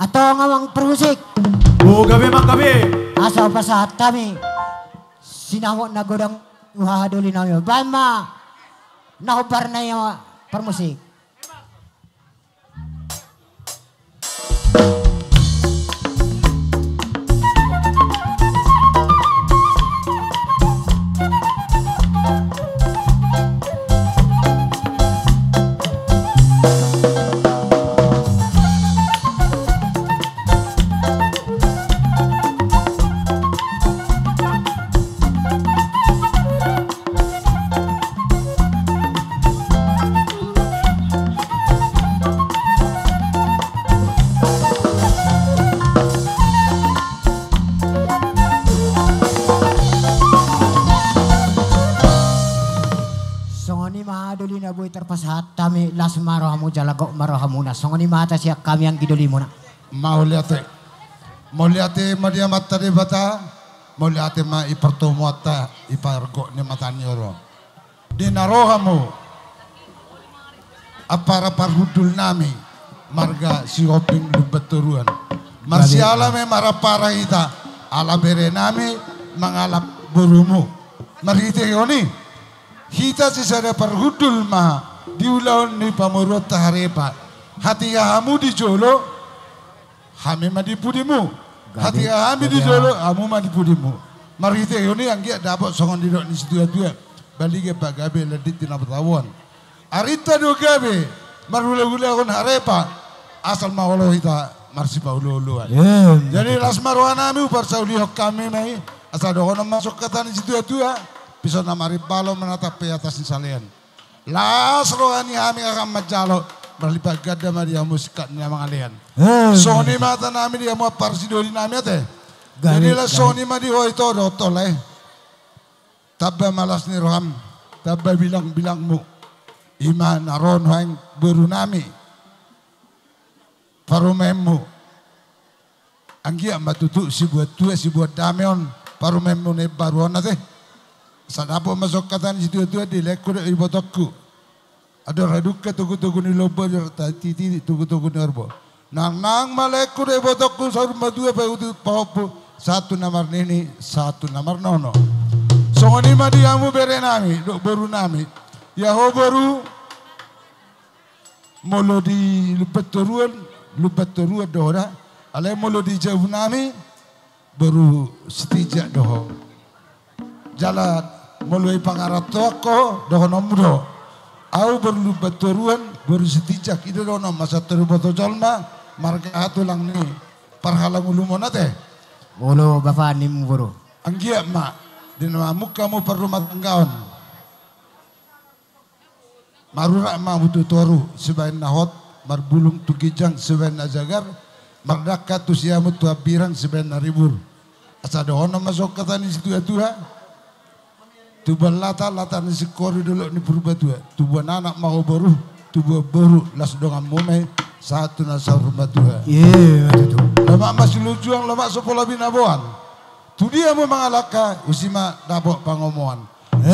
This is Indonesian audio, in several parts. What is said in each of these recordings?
Atau ngawang permusik. Oh gabi mang gabi. Asa pasahat kami. Sinawak na godang uhahaduli namin. Bama. Nakubar na yung permusik. Terpasahat kami las marahamu jalago marahamuna songoni mata siya kami yang gidoli muna mauliate madia mata de bata mauliate ma ipertomo ata ipargo ni matanyoro di narohamu apara parhudul nami marga si hoping lubeturuan marsiala me marapara ita ala bere nami mangalap burumu marite yoni kita sisada parhudul ma diulaun ni pamurut taharepa hati hamu di jolo hami madipudimu hati hami di jolo hamu madipudimu marite yoni anggia dapat songon didok ni situ dua balige pak gabe ledit tina bertawan arita do gabe marula-ula kon harepa asal mawalo hita marsi paulu-uluan jadi lasmarwana mi parsauli hok kami mai asal dokono masuk kata ni situ dua bisa namari balo menatap pe atas salian. Las rohani kami akan majalo berlipat gada maria musikat ni amang alian. Soni mata nami dia mau parsidoli nami ate. Jadi lah soni madi hoi to dotol Tabba malas ni roham, tabba bilang-bilangmu iman aron hoang beru nami. Parumemu. Anggia matutu si buat tua si buat dameon parumemu ne baruan ate. Sadapo masuk katan situ di lekur ibotokku. Ada radukka tugu-tugu ni lobo titi tugu-tugu ni orbo. Nang malekur ibotokku saur madua pa utu paupu satu namar nini satu namar nono. Songoni madiamu bere nami dok baru nami. Ya ho baru molo di lupat toruan dohora. Ale molo di jauh nami baru setijak doho. Jalan mulai pangarat toko dohono mudo au berlu baturuan baru setijak itu dohono masa terboto jolma marga hatulang ni parhalang ulumon ate bolo bapak nim buru anggia ma dinamuk kamu perlu matanggaon marura ma butuh toru sebain nahot marbulung tukijang sebain najagar mardaka tu siamut tu abiran sebain naribur asa dohono masuk kata ni situ atua tubuh lata ni sekori dulu ni berubah tua. Tubuh anak mau baru, tubuh baru las dongan mume satu nasa rumah tua. Iya itu. Lama masih lujuang lama sekolah binaboan. Tu dia mau mengalaka usima dabok pangomoan.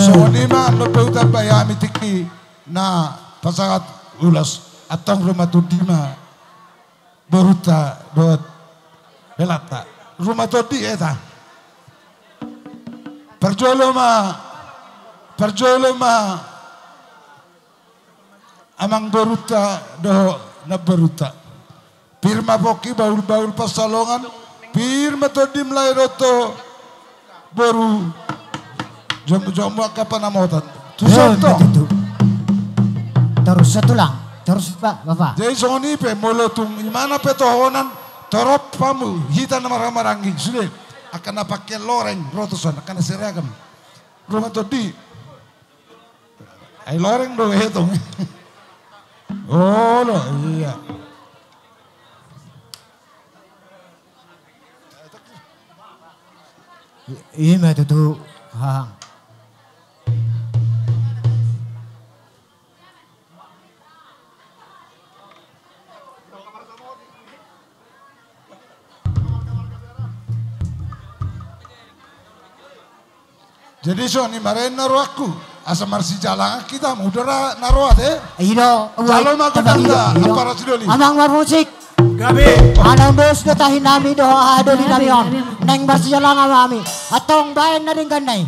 So ni mah lebih utar bayami tiki na pasangat ulas atang rumah tu dima beruta dot belata rumah tu di eta. Perjolo ma amang beruta doh na beruta. Pirma poki baul-baul pasalongan. Pirma to dim roto baru jomu kapan namotan. Tusoto. Terus setulang. Terus pak bapak. Jadi soni pe molotung imana pe tohonan torop pamu hita na marang-marangin sudah akan pakai loreng rotosan akan seragam. Rumah to di ay loreng do hetong. Oh lo iya. Iya mah itu hang. Jadi so ni marahin naruh aku. Asa marsi jalan kita mudara naruh deh. Ino. Jalo mah kita aparat sidoli. Amang musik. Gabi. Anong dos na tahin namin do adoli namin yon. Neng basya lang ang mami. Atong bayan na rin ganay.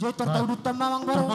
Joy tertawa mamang baru.